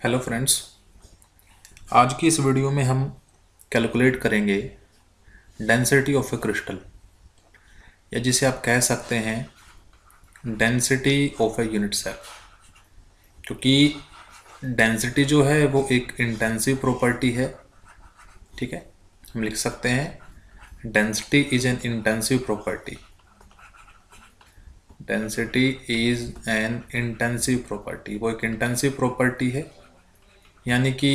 Hello friends. आज की इस वीडियो में हम कैलकुलेट करेंगे डेंसिटी ऑफ ए क्रिस्टल, या जिसे आप कह सकते हैं density of a unit cell. क्योंकि डेंसिटी जो है वो एक इंटेंसिव प्रॉपर्टी है। ठीक है, हम लिख सकते हैं density is an intensive property. Density is an intensive property, वो एक इंटेंसिव प्रॉपर्टी है, यानी कि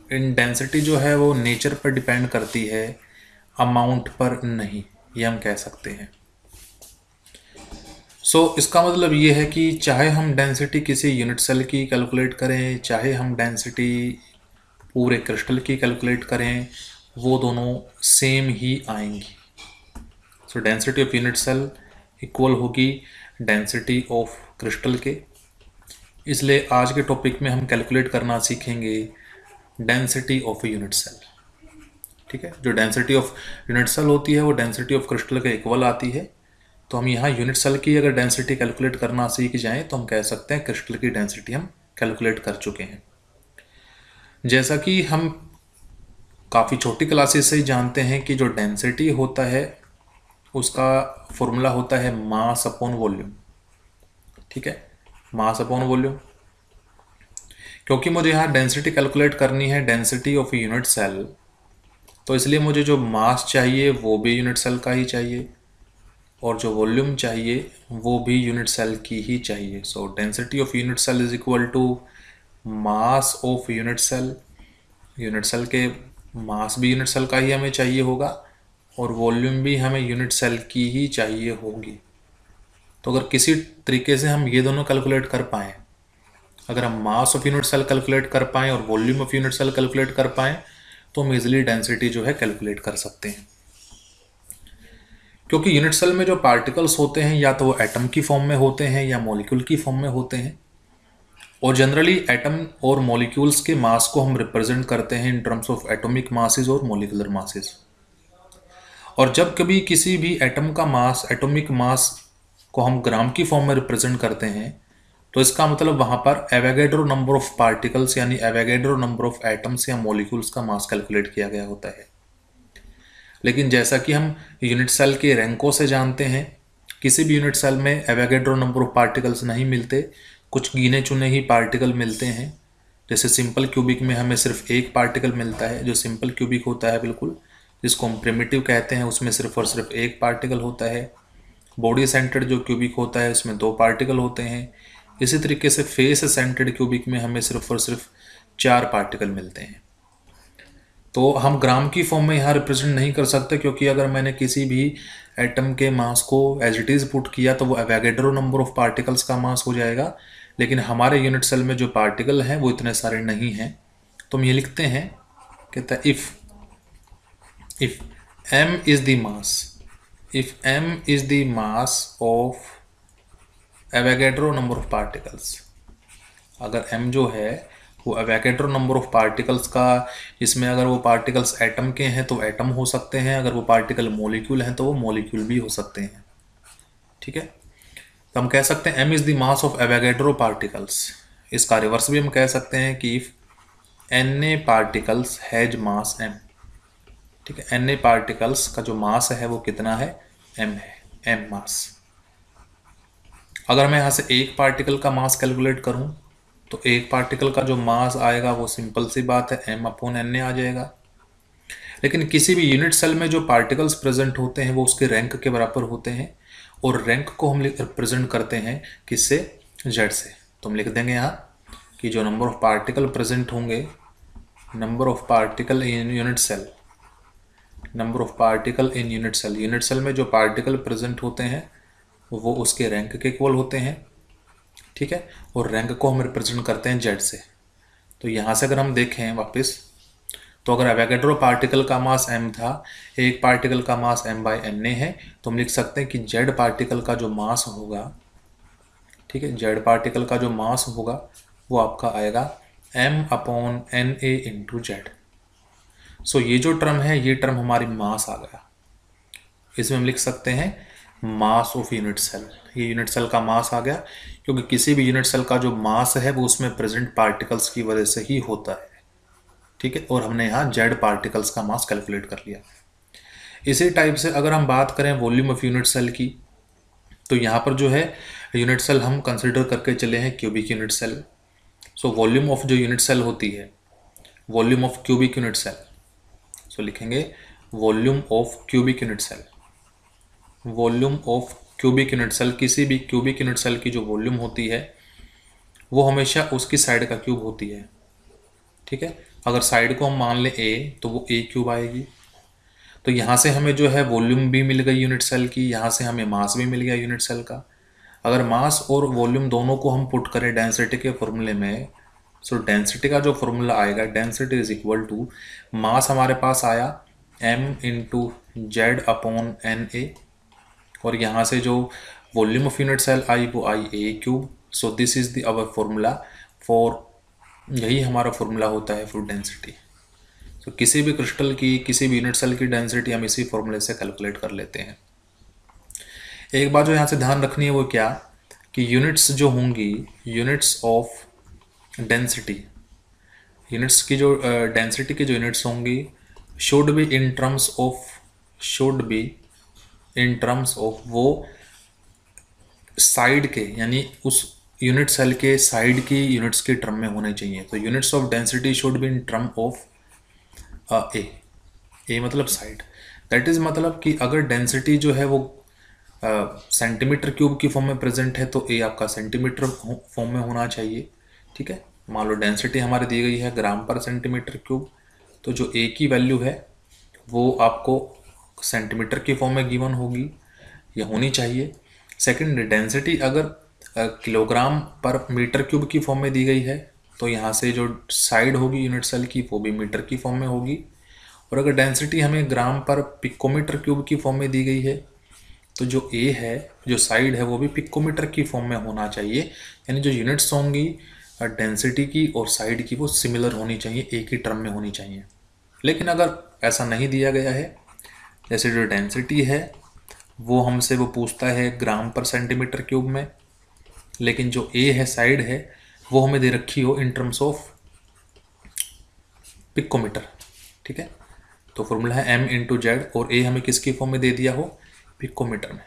इन डेंसिटी जो है वो नेचर पर डिपेंड करती है, अमाउंट पर नहीं, ये हम कह सकते हैं। इसका मतलब ये है कि चाहे हम डेंसिटी किसी यूनिट सेल की कैलकुलेट करें, चाहे हम डेंसिटी पूरे क्रिस्टल की कैलकुलेट करें, वो दोनों सेम ही आएंगी। Density of unit cell equal होगी डेंसिटी ऑफ क्रिस्टल के। इसलिए आज के टॉपिक में हम कैलकुलेट करना सीखेंगे density of a unit cell. ठीक है, जो डेंसिटी ऑफ यूनिट सेल होती है वो डेंसिटी ऑफ क्रिस्टल के इक्वल आती है। तो हम यहाँ यूनिट सेल की अगर डेंसिटी कैलकुलेट करना सीख जाएं तो हम कह सकते हैं क्रिस्टल की डेंसिटी हम कैलकुलेट कर चुके हैं। जैसा कि हम काफ़ी छोटी क्लासेस से ही जानते हैं कि जो डेंसिटी होता है उसका फॉर्मूला होता है मास अपॉन वॉल्यूम। ठीक है, मास अपॉन वॉल्यूम। क्योंकि मुझे यहाँ डेंसिटी कैलकुलेट करनी है डेंसिटी ऑफ यूनिट सेल, तो इसलिए मुझे जो मास चाहिए वो भी यूनिट सेल का ही चाहिए, और जो वॉल्यूम चाहिए वो भी यूनिट सेल की ही चाहिए। So density of unit cell is equal to mass of unit cell. Unit cell के मास भी यूनिट सेल का ही हमें चाहिए होगा, और वॉल्यूम भी हमें यूनिट सेल की ही चाहिए होगी। तो अगर किसी तरीके से हम ये दोनों कैलकुलेट कर पाएँ, अगर हम mass of unit cell calculate कर पाएँ और volume of unit cell calculate कर पाएँ, तो हम इजिली डेंसिटी जो है कैलकुलेट कर सकते हैं। क्योंकि यूनिट सेल में जो पार्टिकल्स होते हैं या तो वो एटम की फॉर्म में होते हैं या मॉलिक्यूल की फॉर्म में होते हैं, और जनरली एटम और मॉलिक्यूल्स के मास को हम रिप्रेजेंट करते हैं इन टर्म्स ऑफ एटॉमिक मासेस और मॉलिक्यूलर मासेस। और जब कभी किसी भी एटम का मास, एटॉमिक मास को हम ग्राम की फॉर्म में रिप्रेजेंट करते हैं, तो इसका मतलब वहां पर एवोगैड्रो नंबर ऑफ पार्टिकल्स यानी एवोगैड्रो नंबर ऑफ एटम्स या मॉलिक्यूल्स का मास कैलकुलेट किया गया होता है। लेकिन जैसा कि हम यूनिट सेल के रैंकों से जानते हैं, किसी भी यूनिट सेल में एवोगैड्रो नंबर ऑफ पार्टिकल्स नहीं मिलते, कुछ गिने चुने ही पार्टिकल मिलते हैं। जैसे सिंपल क्यूबिक में हमें सिर्फ एक पार्टिकल मिलता है, जो सिंपल क्यूबिक होता है बिल्कुल, जिसको हम प्रिमिटिव कहते हैं, उसमें सिर्फ और सिर्फ एक पार्टिकल होता है। बॉडी सेंटर्ड जो क्यूबिक होता है उसमें दो पार्टिकल होते हैं। इसी तरीके से फेस सेंटर्ड क्यूबिक में हमें सिर्फ और सिर्फ चार पार्टिकल मिलते हैं। तो हम ग्राम की फॉर्म में यहाँ रिप्रेजेंट नहीं कर सकते, क्योंकि अगर मैंने किसी भी एटम के मास को एज इट इज़ पुट किया तो वो एवोगैड्रो नंबर ऑफ पार्टिकल्स का मास हो जाएगा। लेकिन हमारे यूनिट सेल में जो पार्टिकल हैं वो इतने सारे नहीं हैं, तो हम ये लिखते हैं, कहता है if m is the mass, if m is the mass of Avogadro number of particles, अगर m जो है वो एवोगैड्रो नंबर ऑफ पार्टिकल्स का, इसमें अगर वो पार्टिकल्स एटम के हैं तो एटम हो सकते हैं, अगर वो पार्टिकल मॉलिक्यूल हैं तो वो मॉलिक्यूल भी हो सकते हैं। ठीक है, तो हम कह सकते हैं m is the mass of Avogadro particles. इसका रिवर्स भी हम कह सकते हैं कि if Na particles has mass m। ठीक है, Na पार्टिकल्स का जो मास है वो कितना है, m है, m मास। अगर मैं यहाँ से एक पार्टिकल का मास कैलकुलेट करूँ तो एक पार्टिकल का जो मास आएगा वो सिंपल सी बात है m अपॉन Na आ जाएगा। लेकिन किसी भी यूनिट सेल में जो पार्टिकल्स प्रेजेंट होते हैं वो उसके रैंक के बराबर होते हैं, और रैंक को हम रिप्रेजेंट करते हैं किससे, z से। तो हम लिख देंगे यहाँ कि जो नंबर ऑफ पार्टिकल प्रेजेंट होंगे, number of particle in unit cell, number of particle in unit cell, unit cell में जो पार्टिकल प्रेजेंट होते हैं वो उसके रैंक के इक्वल होते हैं। ठीक है, और रैंक को हम रिप्रेजेंट करते हैं जेड से। तो यहाँ से अगर हम देखें वापस, तो अगर एवोगैड्रो पार्टिकल का मास m था, एक पार्टिकल का मास m/Na है, तो हम लिख सकते हैं कि जेड पार्टिकल का जो मास होगा, ठीक है, जेड पार्टिकल का जो मास होगा वो आपका आएगा m upon Na into z. So ये जो टर्म है, ये टर्म हमारी मास आ गया। इसमें हम लिख सकते हैं मास ऑफ यूनिट सेल। ये यूनिट सेल का मास आ गया, क्योंकि किसी भी यूनिट सेल का जो मास है वो उसमें प्रेजेंट पार्टिकल्स की वजह से ही होता है, ठीक है। और हमने यहाँ जेड पार्टिकल्स का मास कैलकुलेट कर लिया। इसी टाइप से अगर हम बात करें वॉल्यूम ऑफ यूनिट सेल की, तो यहाँ पर जो है यूनिट सेल हम कंसिडर करके चले हैं cubic unit cell. So volume of जो यूनिट सेल होती है, volume of cubic unit cell, so लिखेंगे volume of cubic unit cell. Volume of cubic unit cell, किसी भी क्यूबिक यूनिट सेल की जो वॉल्यूम होती है वो हमेशा उसकी साइड का क्यूब होती है, ठीक है। अगर साइड को हम मान लें ए, तो वो ए क्यूब आएगी। तो यहाँ से हमें जो है वॉल्यूम भी मिल गई यूनिट सेल की, यहाँ से हमें मास भी मिल गया यूनिट सेल का। अगर मास और वॉल्यूम दोनों को हम पुट करें डेंसिटी के फॉर्मूले में, सो डेंसिटी का जो फॉर्मूला आएगा, density is equal to, mass हमारे पास आया m into z upon N A, और यहाँ से जो वॉल्यूम ऑफ यूनिट सेल आई वो आई a cube. So this is the our formula for, यही हमारा फॉर्मूला होता है फॉर डेंसिटी। सो किसी भी क्रिस्टल की, किसी भी यूनिट सेल की डेंसिटी हम इसी फॉर्मूले से कैलकुलेट कर लेते हैं। एक बात जो यहाँ से ध्यान रखनी है वो क्या, कि यूनिट्स जो होंगी, यूनिट्स ऑफ डेंसिटी, यूनिट्स की जो डेंसिटी की जो यूनिट्स होंगी, should be in terms of, should be in terms of, वो साइड के, यानी उस यूनिट सेल के साइड की यूनिट्स के टर्म में होने चाहिए। तो units of density should be in term of a मतलब साइड। दैट इज मतलब कि अगर डेंसिटी जो है वो सेंटीमीटर क्यूब की फॉर्म में प्रेजेंट है, तो ए आपका सेंटीमीटर फॉर्म में होना चाहिए, ठीक है। मान लो डेंसिटी हमारी दी गई है ग्राम पर सेंटीमीटर क्यूब, तो जो ए की वैल्यू है वो आपको सेंटीमीटर की फॉर्म में गिवन होगी या होनी चाहिए। सेकंड, डेंसिटी अगर किलोग्राम पर मीटर क्यूब की फॉर्म में दी गई है, तो यहाँ से जो साइड होगी यूनिट सेल की वो भी मीटर की फॉर्म में होगी। और अगर डेंसिटी हमें ग्राम पर पिकोमीटर क्यूब की फॉर्म में दी गई है, तो जो ए है, जो साइड है, वो भी पिकोमीटर की फॉर्म में होना चाहिए। यानी जो यूनिट्स होंगी डेंसिटी की और साइड की वो सिमिलर होनी चाहिए, एक ही टर्म में होनी चाहिए। लेकिन अगर ऐसा नहीं दिया गया है, जैसे जो डेंसिटी है वो हमसे वो पूछता है ग्राम पर सेंटीमीटर क्यूब में, लेकिन जो ए है, साइड है, वो हमें दे रखी हो इन टर्म्स ऑफ पिकोमीटर, ठीक है। तो फॉर्मूला है m इंटू जेड, और ए हमें किसकी फॉर्म में दे दिया हो, पिकोमीटर में।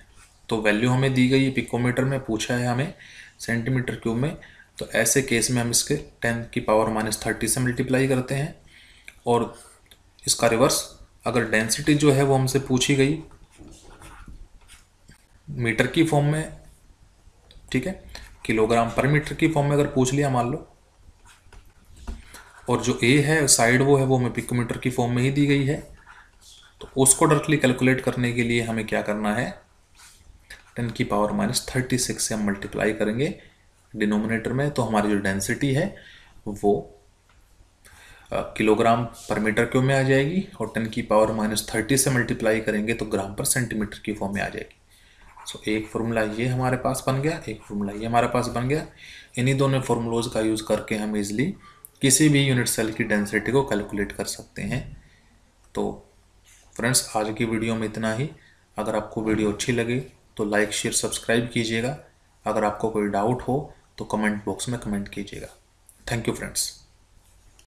तो वैल्यू हमें दी गई है पिकोमीटर में, पूछा है हमें सेंटीमीटर क्यूब में। तो ऐसे केस में हम इसके 10⁻³ से मल्टीप्लाई करते हैं। और इसका रिवर्स, अगर डेंसिटी जो है वो हमसे पूछी गई मीटर की फॉर्म में, ठीक है, किलोग्राम पर मीटर की फॉर्म में अगर पूछ लिया मान लो, और जो ए है साइड वो है वो हमें पिकोमीटर की फॉर्म में ही दी गई है, तो उसको डायरेक्टली कैलकुलेट करने के लिए हमें क्या करना है, 10⁻36 से हम मल्टीप्लाई करेंगे डिनोमिनेटर में। तो हमारी जो डेंसिटी है वो किलोग्राम पर मीटर क्यूब में आ जाएगी, और 10⁻30 से मल्टीप्लाई करेंगे तो ग्राम पर सेंटीमीटर की फॉर्म में आ जाएगी। सो एक फॉर्मूला ये हमारे पास बन गया, एक फॉर्मूला ये हमारे पास बन गया। इन्हीं दोनों फॉर्मूलोज का यूज़ करके हम इजीली किसी भी यूनिट सेल की डेंसिटी को कैलकुलेट कर सकते हैं। तो फ्रेंड्स, आज की वीडियो में इतना ही। अगर आपको वीडियो अच्छी लगे तो लाइक, शेयर, सब्सक्राइब कीजिएगा। अगर आपको कोई डाउट हो तो कमेंट बॉक्स में कमेंट कीजिएगा। Thank you friends.